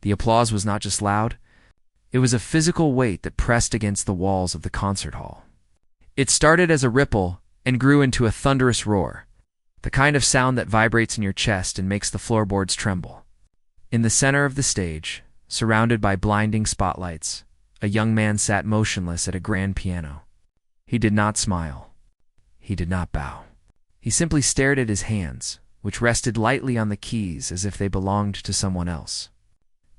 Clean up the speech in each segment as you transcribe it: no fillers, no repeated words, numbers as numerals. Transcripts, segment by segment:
The applause was not just loud, it was a physical weight that pressed against the walls of the concert hall. It started as a ripple and grew into a thunderous roar, the kind of sound that vibrates in your chest and makes the floorboards tremble. In the center of the stage, surrounded by blinding spotlights, a young man sat motionless at a grand piano. He did not smile. He did not bow. He simply stared at his hands, which rested lightly on the keys as if they belonged to someone else.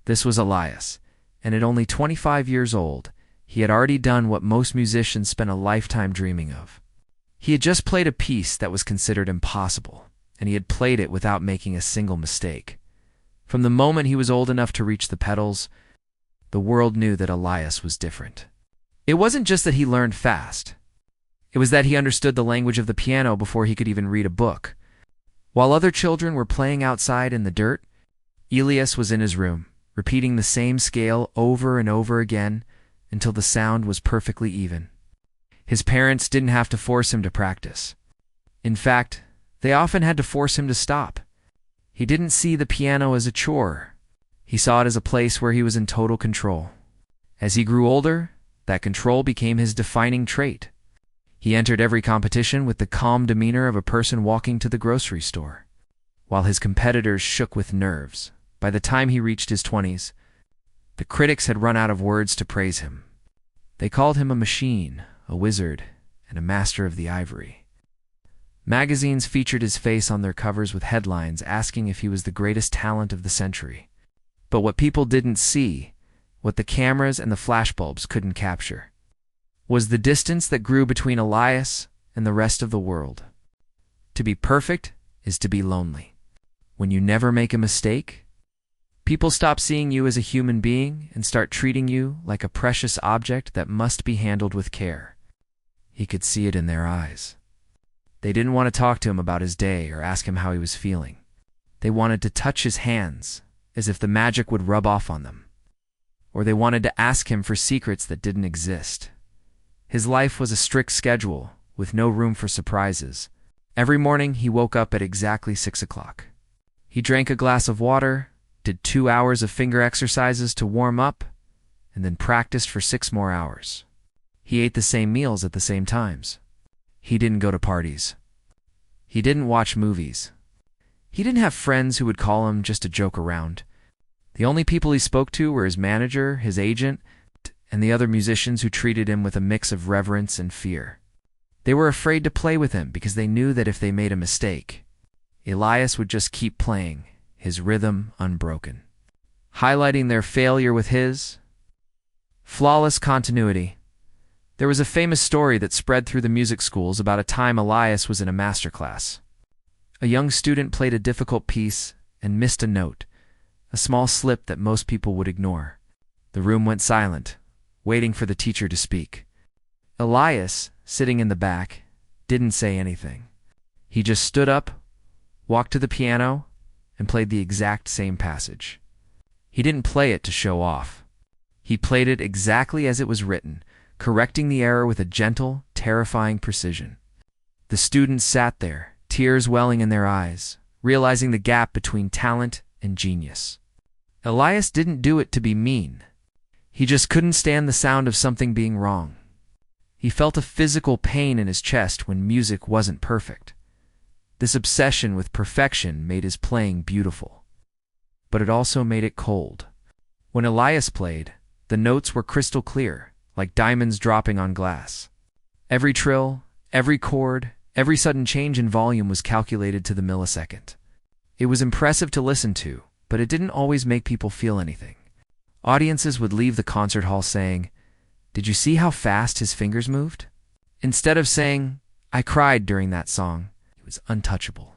This was Elias, and at only 25 years old, he had already done what most musicians spend a lifetime dreaming of. He had just played a piece that was considered impossible, and he had played it without making a single mistake. From the moment he was old enough to reach the pedals, the world knew that Elias was different. It wasn't just that he learned fast. It was that he understood the language of the piano before he could even read a book. While other children were playing outside in the dirt, Elias was in his room, repeating the same scale over and over again until the sound was perfectly even. His parents didn't have to force him to practice. In fact, they often had to force him to stop. He didn't see the piano as a chore. He saw it as a place where he was in total control. As he grew older, that control became his defining trait. He entered every competition with the calm demeanor of a person walking to the grocery store, while his competitors shook with nerves. By the time he reached his 20s, the critics had run out of words to praise him. They called him a machine, a wizard, and a master of the ivory. Magazines featured his face on their covers with headlines asking if he was the greatest talent of the century. But what people didn't see, what the cameras and the flashbulbs couldn't capture, was the distance that grew between Elias and the rest of the world. To be perfect is to be lonely. When you never make a mistake, people stop seeing you as a human being and start treating you like a precious object that must be handled with care. He could see it in their eyes. They didn't want to talk to him about his day or ask him how he was feeling. They wanted to touch his hands as if the magic would rub off on them. Or they wanted to ask him for secrets that didn't exist. His life was a strict schedule with no room for surprises. Every morning he woke up at exactly 6 o'clock. He drank a glass of water, did 2 hours of finger exercises to warm up, and then practiced for 6 more hours. He ate the same meals at the same times. He didn't go to parties. He didn't watch movies. He didn't have friends who would call him just to joke around. The only people he spoke to were his manager, his agent, and the other musicians who treated him with a mix of reverence and fear. They were afraid to play with him because they knew that if they made a mistake, Elias would just keep playing, his rhythm unbroken, highlighting their failure with his flawless continuity. There was a famous story that spread through the music schools about a time Elias was in a master class. A young student played a difficult piece and missed a note, a small slip that most people would ignore. The room went silent, waiting for the teacher to speak. Elias, sitting in the back, didn't say anything. He just stood up, walked to the piano, and played the exact same passage. He didn't play it to show off. He played it exactly as it was written, correcting the error with a gentle, terrifying precision. The students sat there, tears welling in their eyes, realizing the gap between talent and genius. Elias didn't do it to be mean. He just couldn't stand the sound of something being wrong. He felt a physical pain in his chest when music wasn't perfect. This obsession with perfection made his playing beautiful, but it also made it cold. When Elias played, the notes were crystal clear, like diamonds dropping on glass. Every trill, every chord, every sudden change in volume was calculated to the millisecond. It was impressive to listen to, but it didn't always make people feel anything. Audiences would leave the concert hall saying, "Did you see how fast his fingers moved?" Instead of saying, "I cried during that song," he was untouchable,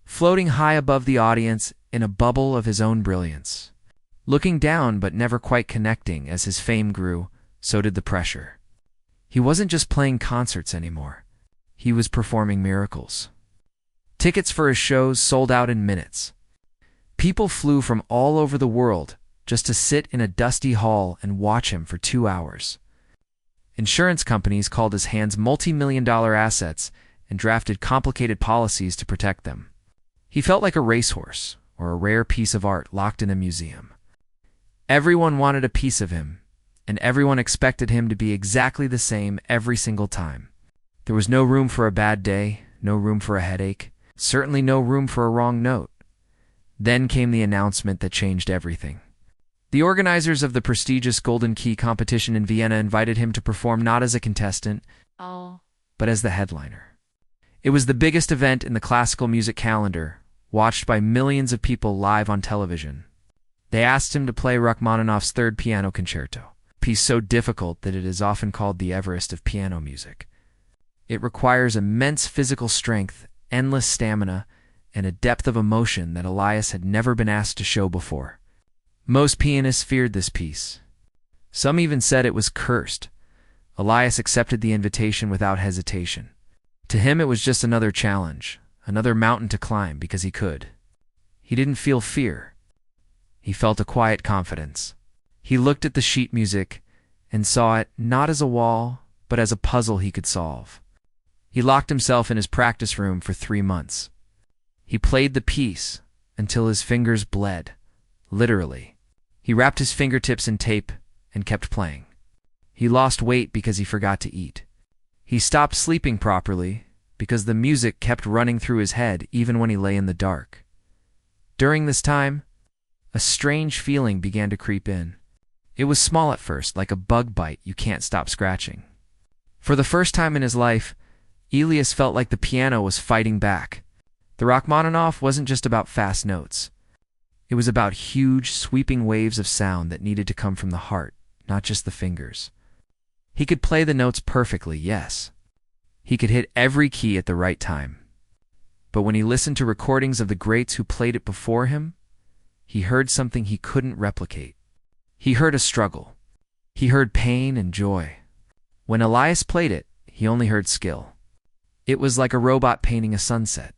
floating high above the audience in a bubble of his own brilliance. Looking down but never quite connecting. As his fame grew, so did the pressure. He wasn't just playing concerts anymore. He was performing miracles. Tickets for his shows sold out in minutes. People flew from all over the world just to sit in a dusty hall and watch him for 2 hours. Insurance companies called his hands multi-million-dollar assets and drafted complicated policies to protect them. He felt like a racehorse or a rare piece of art locked in a museum. Everyone wanted a piece of him, and everyone expected him to be exactly the same every single time. There was no room for a bad day, no room for a headache, certainly no room for a wrong note. Then came the announcement that changed everything. The organizers of the prestigious Golden Key competition in Vienna invited him to perform not as a contestant, but as the headliner. It was the biggest event in the classical music calendar, watched by millions of people live on television. They asked him to play Rachmaninoff's Third Piano Concerto, a piece so difficult that it is often called the Everest of piano music. It requires immense physical strength, endless stamina, and a depth of emotion that Elias had never been asked to show before. Most pianists feared this piece. Some even said it was cursed. Elias accepted the invitation without hesitation. To him, it was just another challenge, another mountain to climb because he could. He didn't feel fear. He felt a quiet confidence. He looked at the sheet music and saw it not as a wall, but as a puzzle he could solve. He locked himself in his practice room for 3 months. He played the piece until his fingers bled, literally. He wrapped his fingertips in tape and kept playing. He lost weight because he forgot to eat. He stopped sleeping properly because the music kept running through his head even when he lay in the dark. During this time, a strange feeling began to creep in. It was small at first, like a bug bite you can't stop scratching. For the first time in his life, Elias felt like the piano was fighting back. The Rachmaninoff wasn't just about fast notes. It was about huge, sweeping waves of sound that needed to come from the heart, not just the fingers. He could play the notes perfectly, yes. He could hit every key at the right time. But when he listened to recordings of the greats who played it before him, he heard something he couldn't replicate. He heard a struggle. He heard pain and joy. When Elias played it, he only heard skill. It was like a robot painting a sunset.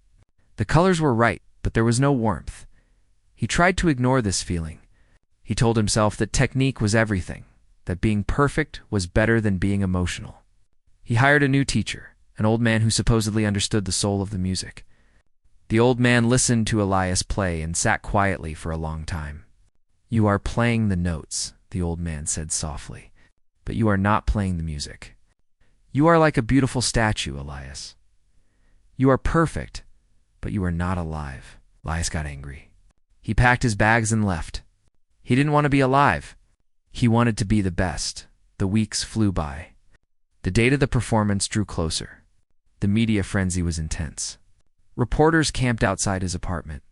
The colors were right, but there was no warmth. He tried to ignore this feeling. He told himself that technique was everything, that being perfect was better than being emotional. He hired a new teacher, an old man who supposedly understood the soul of the music. The old man listened to Elias play and sat quietly for a long time. "You are playing the notes," the old man said softly, "but you are not playing the music. You are like a beautiful statue, Elias. You are perfect, but you are not alive." Elias got angry. He packed his bags and left. He didn't want to be alive. He wanted to be the best. The weeks flew by. The date of the performance drew closer. The media frenzy was intense. Reporters camped outside his apartment.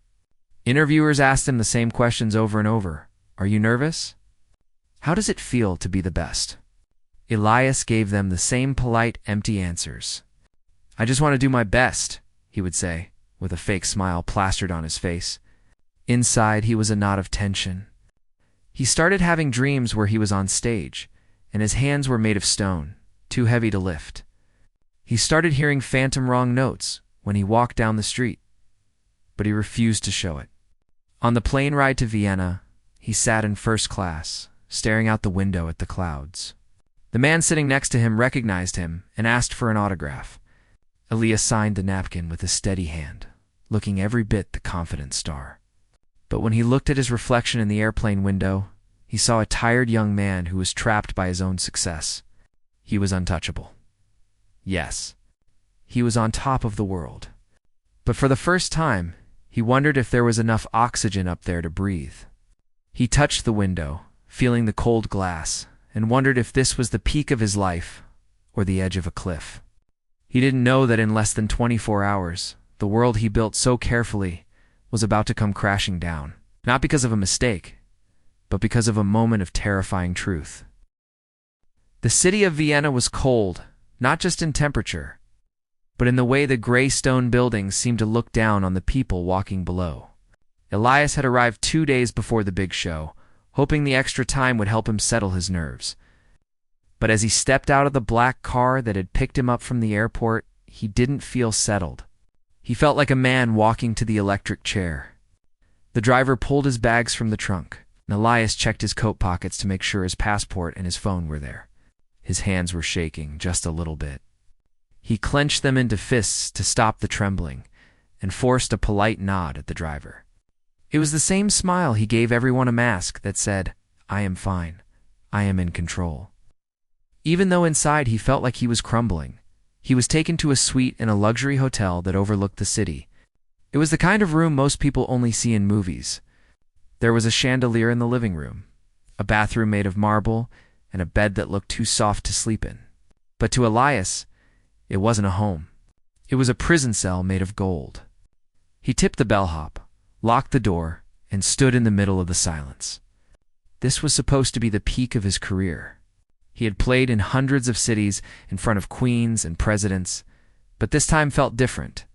Interviewers asked him the same questions over and over. "Are you nervous? How does it feel to be the best?" Elias gave them the same polite, empty answers. "I just want to do my best," he would say, with a fake smile plastered on his face. Inside, he was a knot of tension. He started having dreams where he was on stage, and his hands were made of stone, too heavy to lift. He started hearing phantom wrong notes when he walked down the street, but he refused to show it. On the plane ride to Vienna, he sat in first class, staring out the window at the clouds. The man sitting next to him recognized him and asked for an autograph. Elias signed the napkin with a steady hand, looking every bit the confident star. But when he looked at his reflection in the airplane window, he saw a tired young man who was trapped by his own success. He was untouchable. Yes, he was on top of the world. But for the first time, he wondered if there was enough oxygen up there to breathe. He touched the window, feeling the cold glass, and wondered if this was the peak of his life or the edge of a cliff. He didn't know that in less than 24 hours, the world he built so carefully was about to come crashing down, not because of a mistake, but because of a moment of terrifying truth. The city of Vienna was cold, not just in temperature, but in the way the gray stone buildings seemed to look down on the people walking below. Elias had arrived 2 days before the big show, hoping the extra time would help him settle his nerves. But as he stepped out of the black car that had picked him up from the airport, he didn't feel settled. He felt like a man walking to the electric chair. The driver pulled his bags from the trunk, and Elias checked his coat pockets to make sure his passport and his phone were there. His hands were shaking just a little bit. He clenched them into fists to stop the trembling, and forced a polite nod at the driver. It was the same smile he gave everyone a mask that said, I am fine. I am in control. Even though inside he felt like he was crumbling, he was taken to a suite in a luxury hotel that overlooked the city. It was the kind of room most people only see in movies. There was a chandelier in the living room, a bathroom made of marble, and a bed that looked too soft to sleep in. But to Elias, it wasn't a home. It was a prison cell made of gold. He tipped the bellhop, locked the door, and stood in the middle of the silence. This was supposed to be the peak of his career. He had played in hundreds of cities in front of queens and presidents, but this time felt different.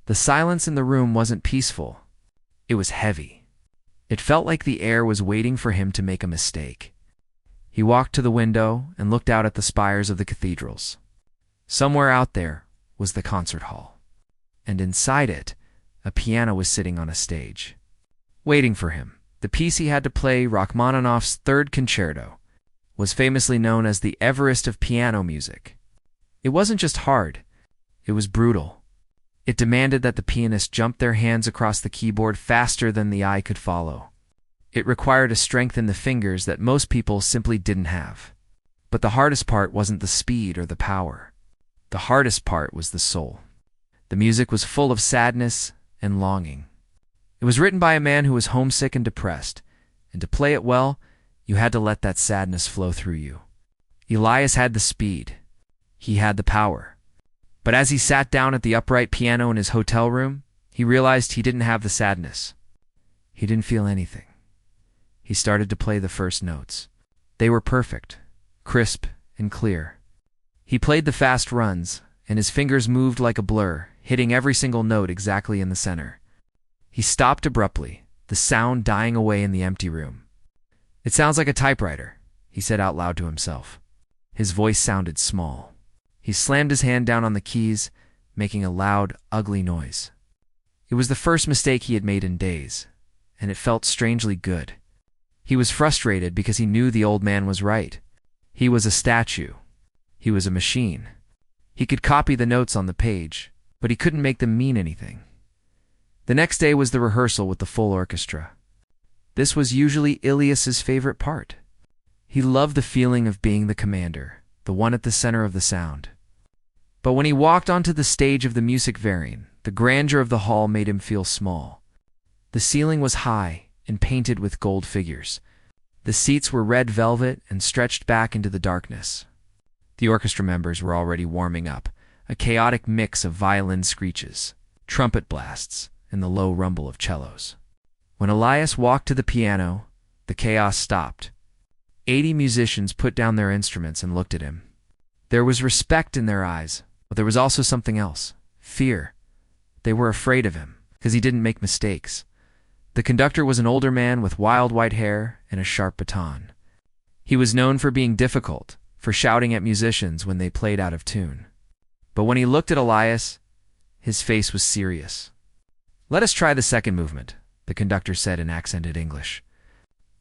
The silence in the room wasn't peaceful. It was heavy. It felt like the air was waiting for him to make a mistake. He walked to the window and looked out at the spires of the cathedrals. Somewhere out there was the concert hall, and inside it, a piano was sitting on a stage, waiting for him. The piece he had to play, Rachmaninoff's Third Concerto, was famously known as the Everest of piano music. It wasn't just hard, it was brutal. It demanded that the pianist jump their hands across the keyboard faster than the eye could follow. It required a strength in the fingers that most people simply didn't have. But the hardest part wasn't the speed or the power. The hardest part was the soul. The music was full of sadness and longing. It was written by a man who was homesick and depressed, and to play it well, you had to let that sadness flow through you. Elias had the speed. He had the power. But as he sat down at the upright piano in his hotel room, he realized he didn't have the sadness. He didn't feel anything. He started to play the first notes. They were perfect, crisp, and clear. He played the fast runs, and his fingers moved like a blur, hitting every single note exactly in the center. He stopped abruptly, the sound dying away in the empty room. "It sounds like a typewriter," he said out loud to himself. His voice sounded small. He slammed his hand down on the keys, making a loud, ugly noise. It was the first mistake he had made in days, and it felt strangely good. He was frustrated because he knew the old man was right. He was a statue. He was a machine. He could copy the notes on the page, but he couldn't make them mean anything. The next day was the rehearsal with the full orchestra. This was usually Elias's favorite part. He loved the feeling of being the commander, the one at the center of the sound. But when he walked onto the stage of the music variant, the grandeur of the hall made him feel small. The ceiling was high and painted with gold figures. The seats were red velvet and stretched back into the darkness. The orchestra members were already warming up, a chaotic mix of violin screeches, trumpet blasts, and the low rumble of cellos. When Elias walked to the piano, the chaos stopped. 80 musicians put down their instruments and looked at him. There was respect in their eyes, but there was also something else: fear. They were afraid of him, because he didn't make mistakes. The conductor was an older man with wild white hair and a sharp baton. He was known for being difficult, for shouting at musicians when they played out of tune. But when he looked at Elias, his face was serious. "Let us try the second movement," the conductor said in accented English.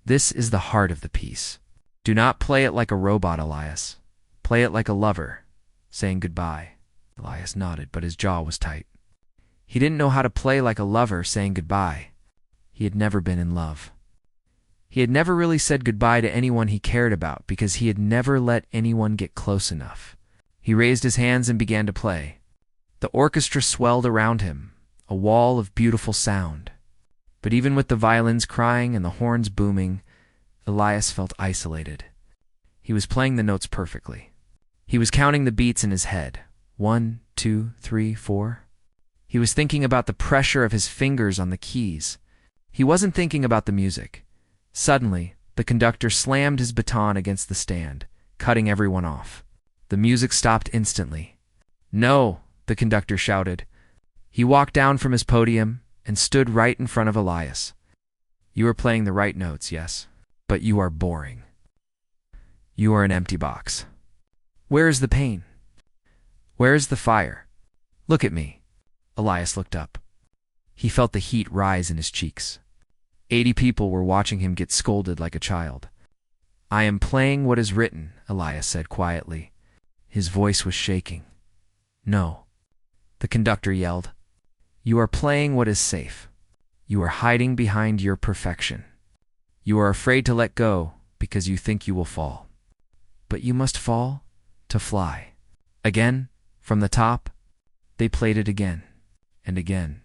"This is the heart of the piece. Do not play it like a robot, Elias. Play it like a lover, saying goodbye." Elias nodded, but his jaw was tight. He didn't know how to play like a lover saying goodbye. He had never been in love. He had never really said goodbye to anyone he cared about because he had never let anyone get close enough. He raised his hands and began to play. The orchestra swelled around him, a wall of beautiful sound. But even with the violins crying and the horns booming, Elias felt isolated. He was playing the notes perfectly. He was counting the beats in his head. 1, 2, 3, 4. He was thinking about the pressure of his fingers on the keys. He wasn't thinking about the music. Suddenly, the conductor slammed his baton against the stand, cutting everyone off. The music stopped instantly. "No!" the conductor shouted. He walked down from his podium and stood right in front of Elias. "You are playing the right notes, yes, but you are boring. You are an empty box. Where is the pain? Where is the fire? Look at me." Elias looked up. He felt the heat rise in his cheeks. 80 people were watching him get scolded like a child. "I am playing what is written," Elias said quietly. His voice was shaking. "No," the conductor yelled. "You are playing what is safe. You are hiding behind your perfection. You are afraid to let go because you think you will fall. But you must fall to fly. Again, from the top, they played it again, and again,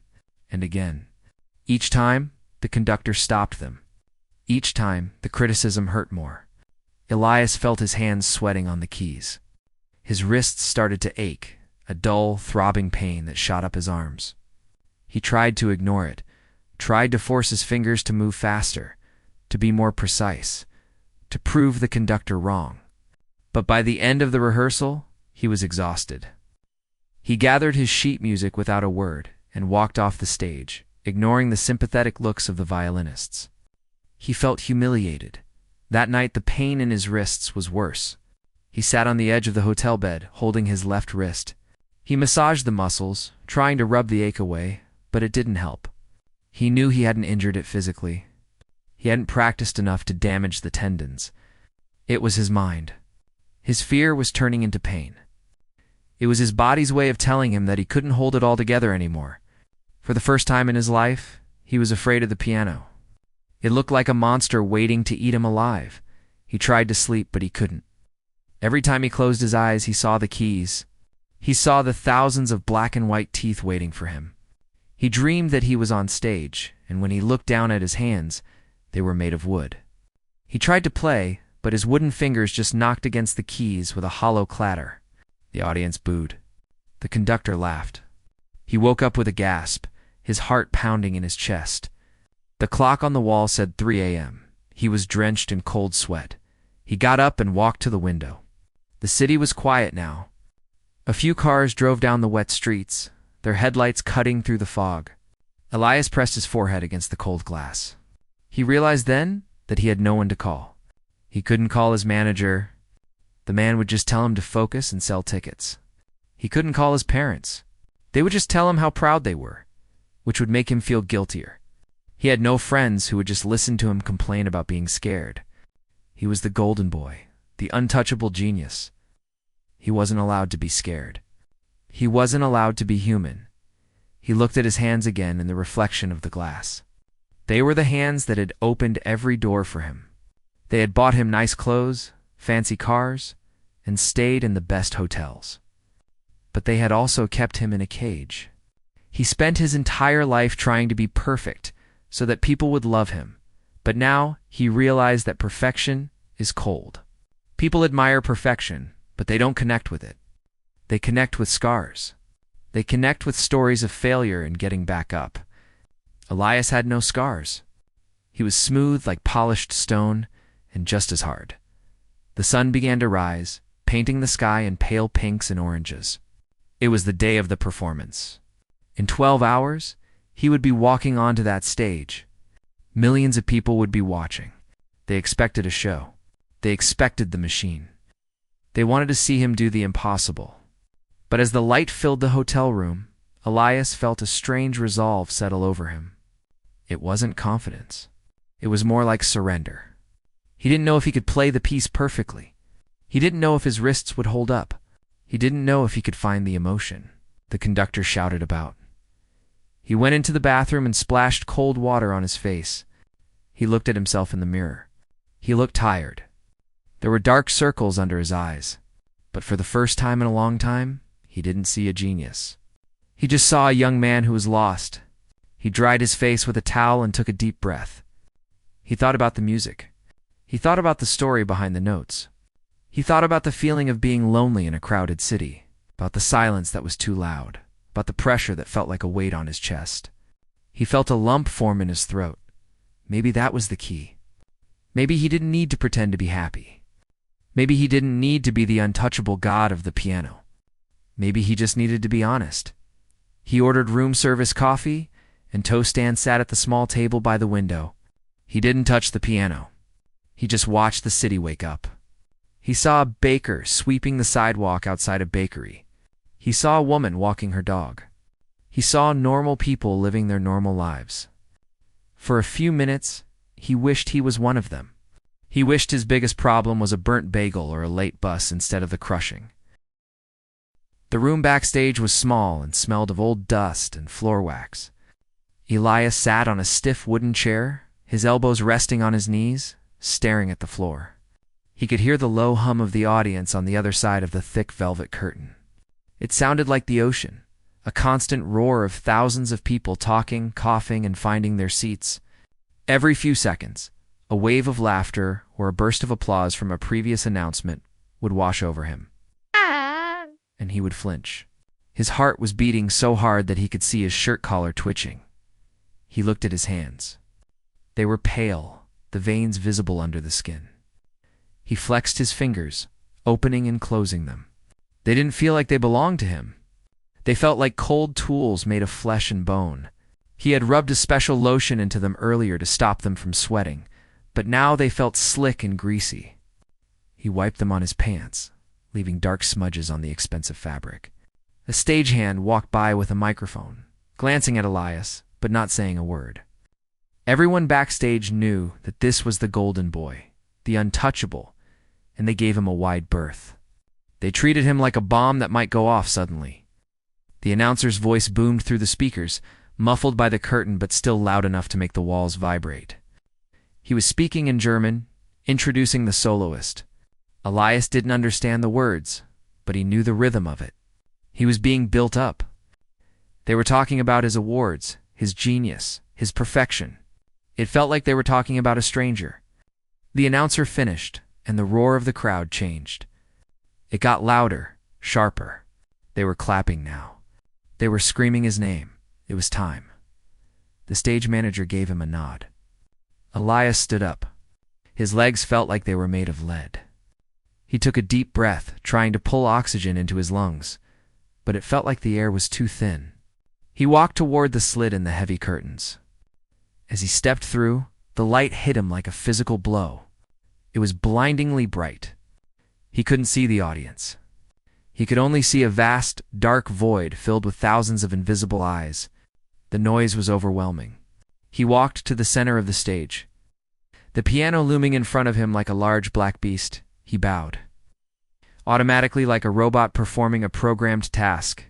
and again. Each time, the conductor stopped them. Each time, the criticism hurt more. Elias felt his hands sweating on the keys. His wrists started to ache, a dull, throbbing pain that shot up his arms. He tried to ignore it, tried to force his fingers to move faster, to be more precise, to prove the conductor wrong. But by the end of the rehearsal, he was exhausted. He gathered his sheet music without a word and walked off the stage, ignoring the sympathetic looks of the violinists. He felt humiliated. That night, the pain in his wrists was worse. He sat on the edge of the hotel bed, holding his left wrist. He massaged the muscles, trying to rub the ache away, but it didn't help. He knew he hadn't injured it physically. He hadn't practiced enough to damage the tendons. It was his mind. His fear was turning into pain. It was his body's way of telling him that he couldn't hold it all together anymore. For the first time in his life, he was afraid of the piano. It looked like a monster waiting to eat him alive. He tried to sleep, but he couldn't. Every time he closed his eyes, he saw the keys. He saw the thousands of black and white teeth waiting for him. He dreamed that he was on stage, and when he looked down at his hands, they were made of wood. He tried to play, but his wooden fingers just knocked against the keys with a hollow clatter. The audience booed. The conductor laughed. He woke up with a gasp, his heart pounding in his chest. The clock on the wall said 3 a.m. He was drenched in cold sweat. He got up and walked to the window. The city was quiet now. A few cars drove down the wet streets, their headlights cutting through the fog. Elias pressed his forehead against the cold glass. He realized then that he had no one to call. He couldn't call his manager. The man would just tell him to focus and sell tickets. He couldn't call his parents. They would just tell him how proud they were, which would make him feel guiltier. He had no friends who would just listen to him complain about being scared. He was the golden boy, the untouchable genius. He wasn't allowed to be scared. He wasn't allowed to be human. He looked at his hands again in the reflection of the glass. They were the hands that had opened every door for him. They had bought him nice clothes, fancy cars, and stayed in the best hotels. But they had also kept him in a cage. He spent his entire life trying to be perfect so that people would love him. But now he realized that perfection is cold. People admire perfection, but they don't connect with it. They connect with scars. They connect with stories of failure and getting back up. Elias had no scars. He was smooth like polished stone and just as hard. The sun began to rise, painting the sky in pale pinks and oranges. It was the day of the performance. In 12 hours, he would be walking onto that stage. Millions of people would be watching. They expected a show. They expected the machine. They wanted to see him do the impossible. But as the light filled the hotel room, Elias felt a strange resolve settle over him. It wasn't confidence. It was more like surrender. He didn't know if he could play the piece perfectly. He didn't know if his wrists would hold up. He didn't know if he could find the emotion the conductor shouted about. He went into the bathroom and splashed cold water on his face. He looked at himself in the mirror. He looked tired. There were dark circles under his eyes. But for the first time in a long time, he didn't see a genius. He just saw a young man who was lost. He dried his face with a towel and took a deep breath. He thought about the music. He thought about the story behind the notes. He thought about the feeling of being lonely in a crowded city, about the silence that was too loud, about the pressure that felt like a weight on his chest. He felt a lump form in his throat. Maybe that was the key. Maybe he didn't need to pretend to be happy. Maybe he didn't need to be the untouchable god of the piano. Maybe he just needed to be honest. He ordered room service coffee, and Tostan sat at the small table by the window. He didn't touch the piano. He just watched the city wake up. He saw a baker sweeping the sidewalk outside a bakery. He saw a woman walking her dog. He saw normal people living their normal lives. For a few minutes, he wished he was one of them. He wished his biggest problem was a burnt bagel or a late bus instead of the crushing. The room backstage was small and smelled of old dust and floor wax. Elias sat on a stiff wooden chair, his elbows resting on his knees, staring at the floor. He could hear the low hum of the audience on the other side of the thick velvet curtain. It sounded like the ocean, a constant roar of thousands of people talking, coughing, and finding their seats. Every few seconds, a wave of laughter or a burst of applause from a previous announcement would wash over him, and he would flinch. His heart was beating so hard that he could see his shirt collar twitching. He looked at his hands. They were pale, the veins visible under the skin. He flexed his fingers, opening and closing them. They didn't feel like they belonged to him. They felt like cold tools made of flesh and bone. He had rubbed a special lotion into them earlier to stop them from sweating, but now they felt slick and greasy. He wiped them on his pants, leaving dark smudges on the expensive fabric. A stagehand walked by with a microphone, glancing at Elias, but not saying a word. Everyone backstage knew that this was the golden boy, the untouchable, and they gave him a wide berth. They treated him like a bomb that might go off suddenly. The announcer's voice boomed through the speakers, muffled by the curtain but still loud enough to make the walls vibrate. He was speaking in German, introducing the soloist. Elias didn't understand the words, but he knew the rhythm of it. He was being built up. They were talking about his awards, his genius, his perfection. It felt like they were talking about a stranger. The announcer finished, and the roar of the crowd changed. It got louder, sharper. They were clapping now. They were screaming his name. It was time. The stage manager gave him a nod. Elias stood up. His legs felt like they were made of lead. He took a deep breath, trying to pull oxygen into his lungs, but it felt like the air was too thin. He walked toward the slit in the heavy curtains. As he stepped through, the light hit him like a physical blow. It was blindingly bright. He couldn't see the audience. He could only see a vast, dark void filled with thousands of invisible eyes. The noise was overwhelming. He walked to the center of the stage. The piano looming in front of him like a large black beast, he bowed. Automatically, like a robot performing a programmed task.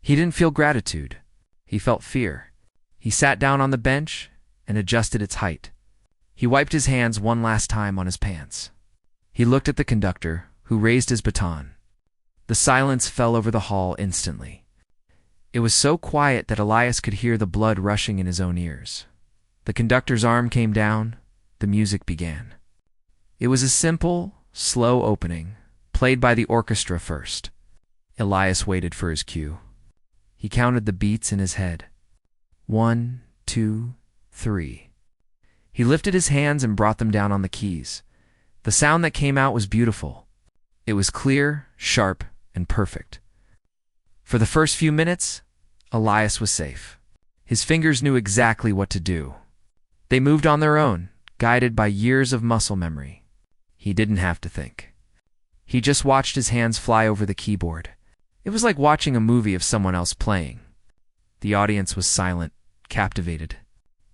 He didn't feel gratitude. He felt fear. He sat down on the bench and adjusted its height. He wiped his hands one last time on his pants. He looked at the conductor, who raised his baton. The silence fell over the hall instantly. It was so quiet that Elias could hear the blood rushing in his own ears. The conductor's arm came down. The music began. It was a simple, slow opening, played by the orchestra first. Elias waited for his cue. He counted the beats in his head. 1, 2, 3. He lifted his hands and brought them down on the keys. The sound that came out was beautiful. It was clear, sharp, and perfect. For the first few minutes, Elias was safe. His fingers knew exactly what to do. They moved on their own, guided by years of muscle memory. He didn't have to think. He just watched his hands fly over the keyboard. It was like watching a movie of someone else playing. The audience was silent, captivated.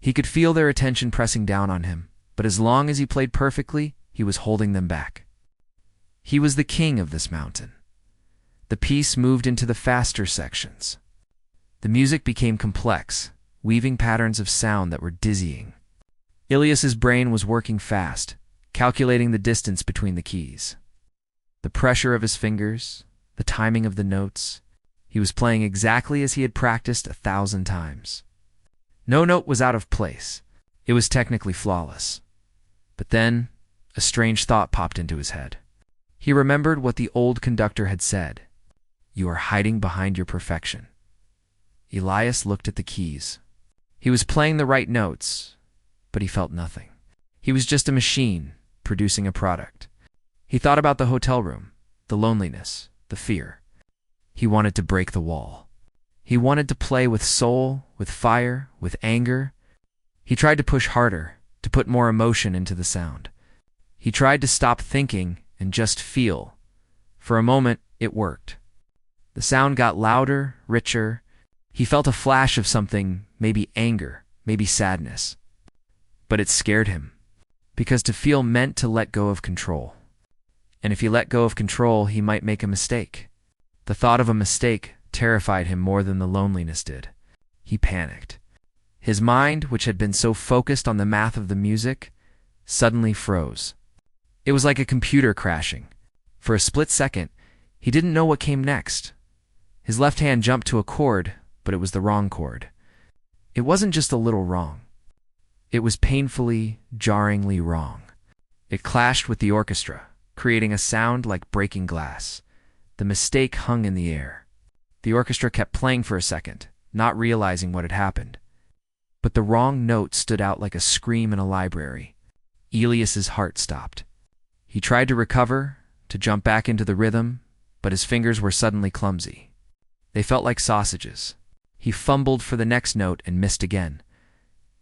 He could feel their attention pressing down on him, but as long as he played perfectly, he was holding them back. He was the king of this mountain. The piece moved into the faster sections. The music became complex, weaving patterns of sound that were dizzying. Ilias's brain was working fast, calculating the distance between the keys. The pressure of his fingers, the timing of the notes. He was playing exactly as he had practiced 1,000 times. No note was out of place. It was technically flawless. But then, a strange thought popped into his head. He remembered what the old conductor had said. You are hiding behind your perfection. Elias looked at the keys. He was playing the right notes, but he felt nothing. He was just a machine, producing a product. He thought about the hotel room, the loneliness, the fear. He wanted to break the wall. He wanted to play with soul, with fire, with anger. He tried to push harder, to put more emotion into the sound. He tried to stop thinking and just feel. For a moment, it worked. The sound got louder, richer. He felt a flash of something, maybe anger, maybe sadness. But it scared him, because to feel meant to let go of control. And if he let go of control, he might make a mistake. The thought of a mistake terrified him more than the loneliness did. He panicked. His mind, which had been so focused on the math of the music, suddenly froze. It was like a computer crashing. For a split second, he didn't know what came next. His left hand jumped to a chord, but it was the wrong chord. It wasn't just a little wrong. It was painfully, jarringly wrong. It clashed with the orchestra, creating a sound like breaking glass. The mistake hung in the air. The orchestra kept playing for a second, not realizing what had happened. But the wrong note stood out like a scream in a library. Elias's heart stopped. He tried to recover, to jump back into the rhythm, but his fingers were suddenly clumsy. They felt like sausages. He fumbled for the next note and missed again.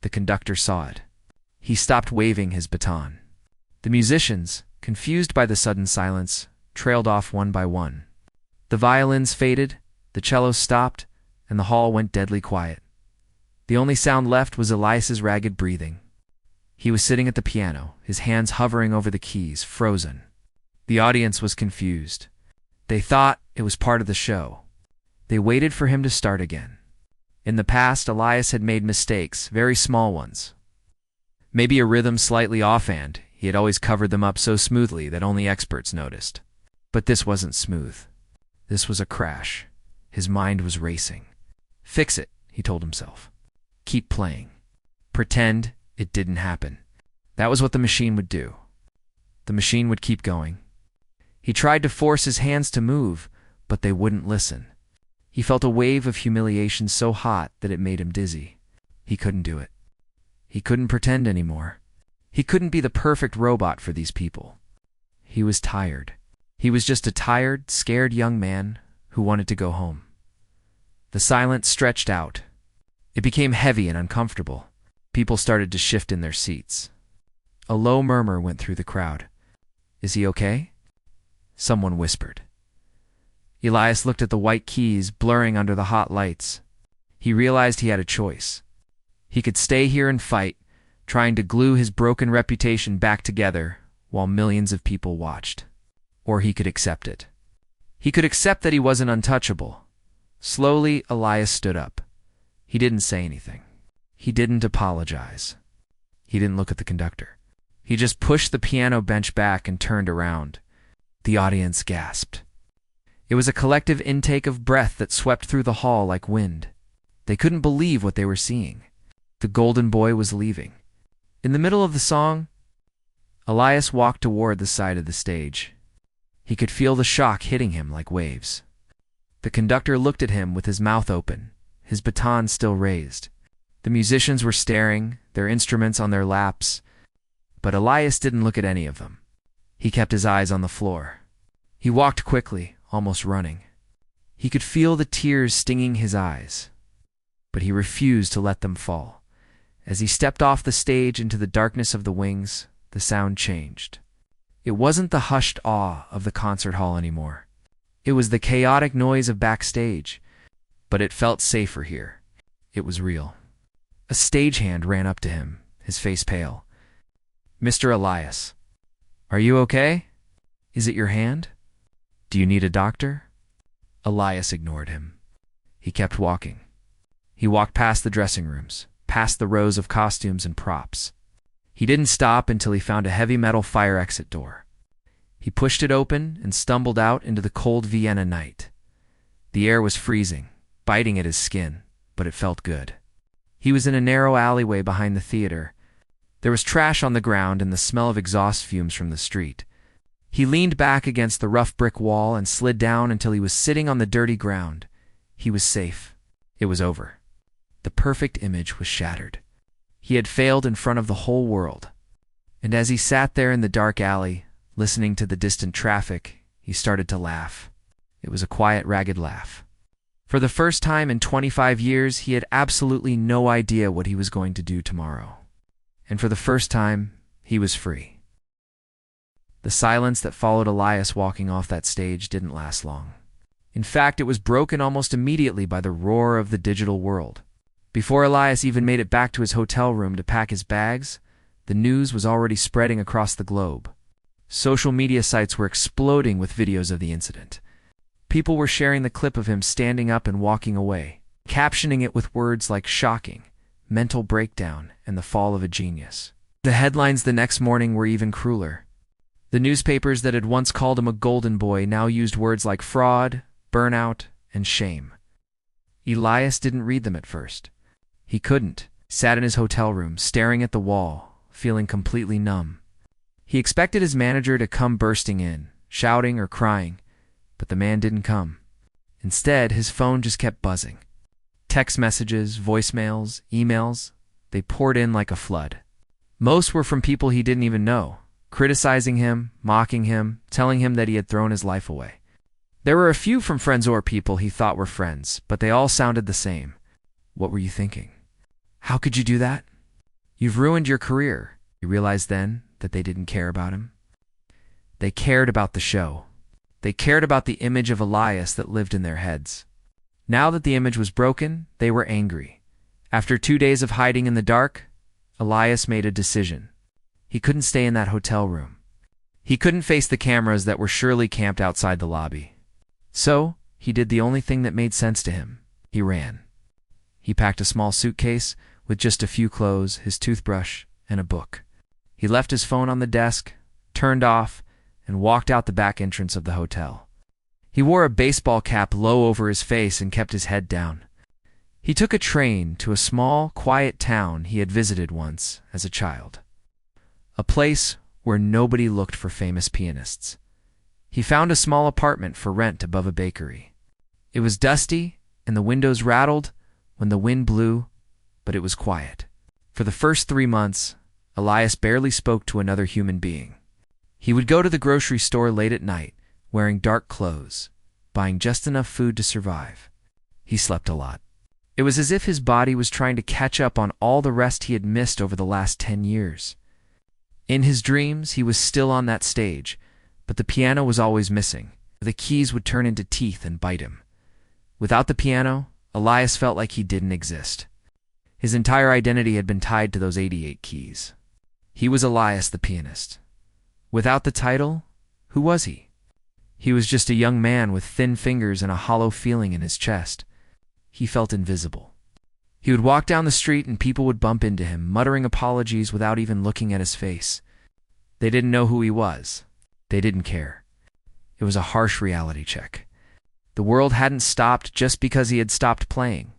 The conductor saw it. He stopped waving his baton. The musicians, confused by the sudden silence, trailed off one by one. The violins faded, the cellos stopped, and the hall went deadly quiet. The only sound left was Elias's ragged breathing. He was sitting at the piano, his hands hovering over the keys, frozen. The audience was confused. They thought it was part of the show. They waited for him to start again. In the past, Elias had made mistakes, very small ones. Maybe a rhythm slightly offhand. He had always covered them up so smoothly that only experts noticed. But this wasn't smooth. This was a crash. His mind was racing. Fix it, he told himself. Keep playing. Pretend it didn't happen. That was what the machine would do. The machine would keep going. He tried to force his hands to move, but they wouldn't listen. He felt a wave of humiliation so hot that it made him dizzy. He couldn't do it. He couldn't pretend anymore. He couldn't be the perfect robot for these people. He was tired. He was just a tired, scared young man who wanted to go home. The silence stretched out. It became heavy and uncomfortable. People started to shift in their seats. A low murmur went through the crowd. "Is he okay?" Someone whispered. Elias looked at the white keys blurring under the hot lights. He realized he had a choice. He could stay here and fight, trying to glue his broken reputation back together while millions of people watched. Or he could accept it. He could accept that he wasn't untouchable. Slowly, Elias stood up. He didn't say anything. He didn't apologize. He didn't look at the conductor. He just pushed the piano bench back and turned around. The audience gasped. It was a collective intake of breath that swept through the hall like wind. They couldn't believe what they were seeing. The golden boy was leaving. In the middle of the song, Elias walked toward the side of the stage. He could feel the shock hitting him like waves. The conductor looked at him with his mouth open, his baton still raised. The musicians were staring, their instruments on their laps, but Elias didn't look at any of them. He kept his eyes on the floor. He walked quickly, almost running. He could feel the tears stinging his eyes, but he refused to let them fall. As he stepped off the stage into the darkness of the wings, the sound changed. It wasn't the hushed awe of the concert hall anymore. It was the chaotic noise of backstage, but it felt safer here. It was real. A stagehand ran up to him, his face pale. "Mr. Elias, are you okay? Is it your hand? Do you need a doctor?" Elias ignored him. He kept walking. He walked past the dressing rooms, past the rows of costumes and props. He didn't stop until he found a heavy metal fire exit door. He pushed it open and stumbled out into the cold Vienna night. The air was freezing, biting at his skin, but it felt good. He was in a narrow alleyway behind the theater. There was trash on the ground and the smell of exhaust fumes from the street. He leaned back against the rough brick wall and slid down until he was sitting on the dirty ground. He was safe. It was over. The perfect image was shattered. He had failed in front of the whole world. And as he sat there in the dark alley, listening to the distant traffic, he started to laugh. It was a quiet, ragged laugh. For the first time in 25 years, he had absolutely no idea what he was going to do tomorrow. And for the first time, he was free. The silence that followed Elias walking off that stage didn't last long. In fact, it was broken almost immediately by the roar of the digital world. Before Elias even made it back to his hotel room to pack his bags, the news was already spreading across the globe. Social media sites were exploding with videos of the incident. People were sharing the clip of him standing up and walking away, captioning it with words like shocking, mental breakdown, and the fall of a genius. The headlines the next morning were even crueler. The newspapers that had once called him a golden boy now used words like fraud, burnout, and shame. Elias didn't read them at first. He couldn't. Sat in his hotel room, staring at the wall, feeling completely numb. He expected his manager to come bursting in, shouting or crying, but the man didn't come. Instead, his phone just kept buzzing. Text messages, voicemails, emails, they poured in like a flood. Most were from people he didn't even know, criticizing him, mocking him, telling him that he had thrown his life away. There were a few from friends or people he thought were friends, but they all sounded the same. What were you thinking? How could you do that? You've ruined your career. He realized then that they didn't care about him. They cared about the show. They cared about the image of Elias that lived in their heads. Now that the image was broken, they were angry. After 2 days of hiding in the dark, Elias made a decision. He couldn't stay in that hotel room. He couldn't face the cameras that were surely camped outside the lobby. So, he did the only thing that made sense to him. He ran. He packed a small suitcase with just a few clothes, his toothbrush, and a book. He left his phone on the desk, turned off, and walked out the back entrance of the hotel. He wore a baseball cap low over his face and kept his head down. He took a train to a small, quiet town he had visited once as a child. A place where nobody looked for famous pianists. He found a small apartment for rent above a bakery. It was dusty, and the windows rattled when the wind blew, but it was quiet. For the first 3 months, Elias barely spoke to another human being. He would go to the grocery store late at night, wearing dark clothes, buying just enough food to survive. He slept a lot. It was as if his body was trying to catch up on all the rest he had missed over the last 10 years. In his dreams, he was still on that stage, but the piano was always missing. The keys would turn into teeth and bite him. Without the piano, Elias felt like he didn't exist. His entire identity had been tied to those 88 keys. He was Elias the pianist. Without the title, who was he? He was just a young man with thin fingers and a hollow feeling in his chest. He felt invisible. He would walk down the street and people would bump into him, muttering apologies without even looking at his face. They didn't know who he was. They didn't care. It was a harsh reality check. The world hadn't stopped just because he had stopped playing.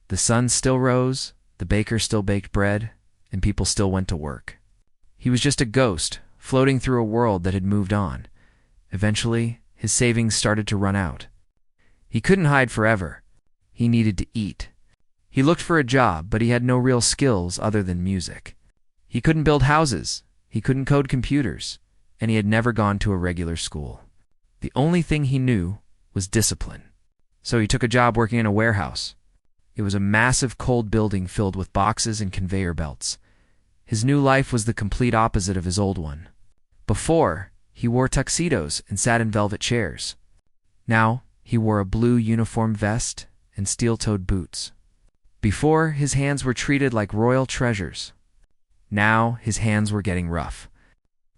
The sun still rose, the baker still baked bread, and people still went to work. He was just a ghost, floating through a world that had moved on. Eventually, his savings started to run out. He couldn't hide forever. He needed to eat. He looked for a job, but he had no real skills other than music. He couldn't build houses, he couldn't code computers, and he had never gone to a regular school. The only thing he knew was discipline. So he took a job working in a warehouse. It was a massive cold building filled with boxes and conveyor belts. His new life was the complete opposite of his old one. Before, he wore tuxedos and sat in velvet chairs. Now, he wore a blue uniform vest and steel-toed boots. Before, his hands were treated like royal treasures. Now, his hands were getting rough.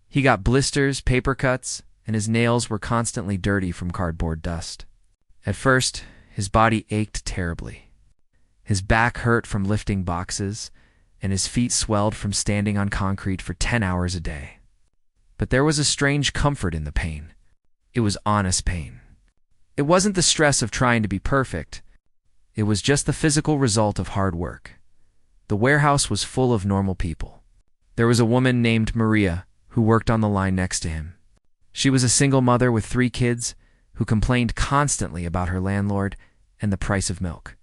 He got blisters, paper cuts, and his nails were constantly dirty from cardboard dust. At first, his body ached terribly. His back hurt from lifting boxes, and his feet swelled from standing on concrete for 10 hours a day. But there was a strange comfort in the pain. It was honest pain. It wasn't the stress of trying to be perfect. It was just the physical result of hard work. The warehouse was full of normal people. There was a woman named Maria who worked on the line next to him. She was a single mother with 3 kids who complained constantly about her landlord and the price of milk.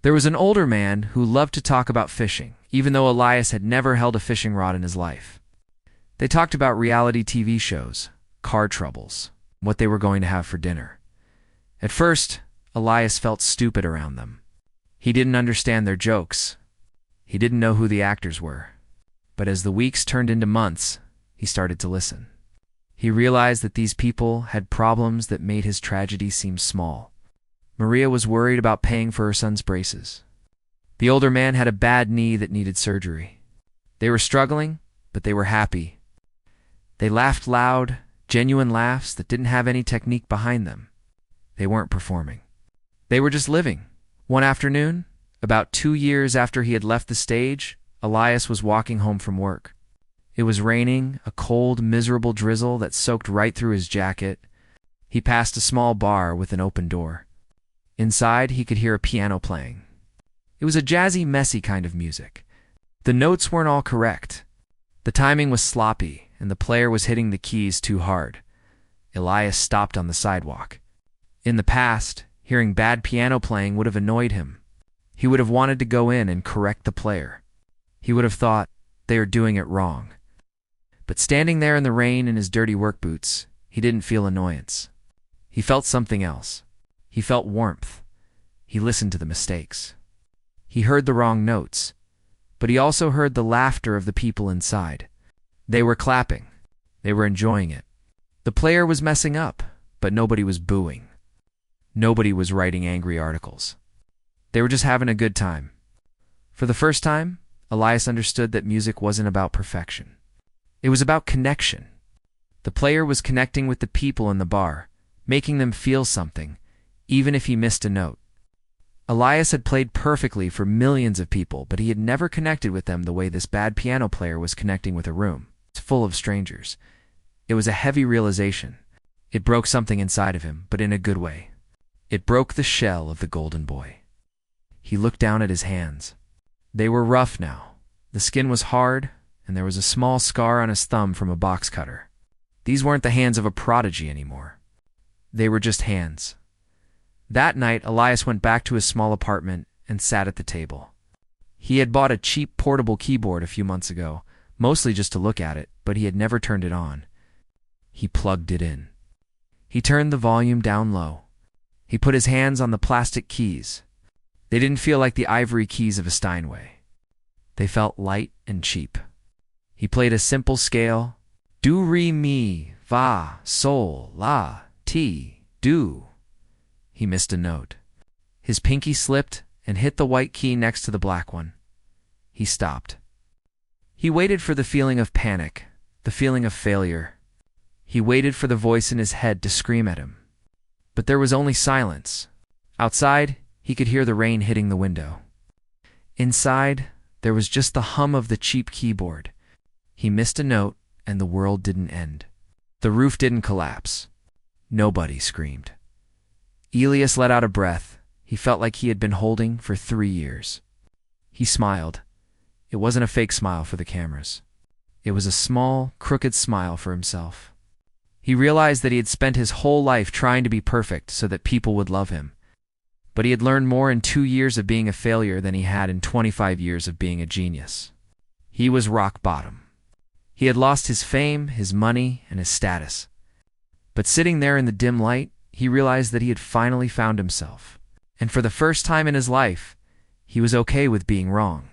There was an older man who loved to talk about fishing, even though Elias had never held a fishing rod in his life. They talked about reality TV shows, car troubles, what they were going to have for dinner. At first, Elias felt stupid around them. He didn't understand their jokes. He didn't know who the actors were. But as the weeks turned into months, he started to listen. He realized that these people had problems that made his tragedy seem small. Maria was worried about paying for her son's braces. The older man had a bad knee that needed surgery. They were struggling, but they were happy. They laughed loud, genuine laughs that didn't have any technique behind them. They weren't performing. They were just living. One afternoon, about 2 years after he had left the stage, Elias was walking home from work. It was raining, a cold, miserable drizzle that soaked right through his jacket. He passed a small bar with an open door. Inside, he could hear a piano playing. It was a jazzy, messy kind of music. The notes weren't all correct. The timing was sloppy, and the player was hitting the keys too hard. Elias stopped on the sidewalk. In the past, hearing bad piano playing would have annoyed him. He would have wanted to go in and correct the player. He would have thought, they are doing it wrong. But standing there in the rain in his dirty work boots, he didn't feel annoyance. He felt something else. He felt warmth. He listened to the mistakes. He heard the wrong notes, but he also heard the laughter of the people inside. They were clapping. They were enjoying it. The player was messing up, but nobody was booing. Nobody was writing angry articles. They were just having a good time. For the first time, Elias understood that music wasn't about perfection. It was about connection. The player was connecting with the people in the bar, making them feel something, even if he missed a note. Elias had played perfectly for millions of people, but he had never connected with them the way this bad piano player was connecting with a room. It's full of strangers. It was a heavy realization. It broke something inside of him, but in a good way. It broke the shell of the golden boy. He looked down at his hands. They were rough now. The skin was hard, and there was a small scar on his thumb from a box cutter. These weren't the hands of a prodigy anymore. They were just hands. That night, Elias went back to his small apartment and sat at the table. He had bought a cheap portable keyboard a few months ago, mostly just to look at it, but he had never turned it on. He plugged it in. He turned the volume down low. He put his hands on the plastic keys. They didn't feel like the ivory keys of a Steinway. They felt light and cheap. He played a simple scale, do, re, mi, fa, sol, la, ti, do. He missed a note. His pinky slipped and hit the white key next to the black one. He stopped. He waited for the feeling of panic, the feeling of failure. He waited for the voice in his head to scream at him. But there was only silence. Outside, he could hear the rain hitting the window. Inside, there was just the hum of the cheap keyboard. He missed a note, and the world didn't end. The roof didn't collapse. Nobody screamed. Elias let out a breath he felt like he had been holding for 3 years. He smiled. It wasn't a fake smile for the cameras. It was a small, crooked smile for himself. He realized that he had spent his whole life trying to be perfect so that people would love him. But he had learned more in 2 years of being a failure than he had in 25 years of being a genius. He was rock bottom. He had lost his fame, his money, and his status. But sitting there in the dim light, he realized that he had finally found himself. And for the first time in his life, he was okay with being wrong.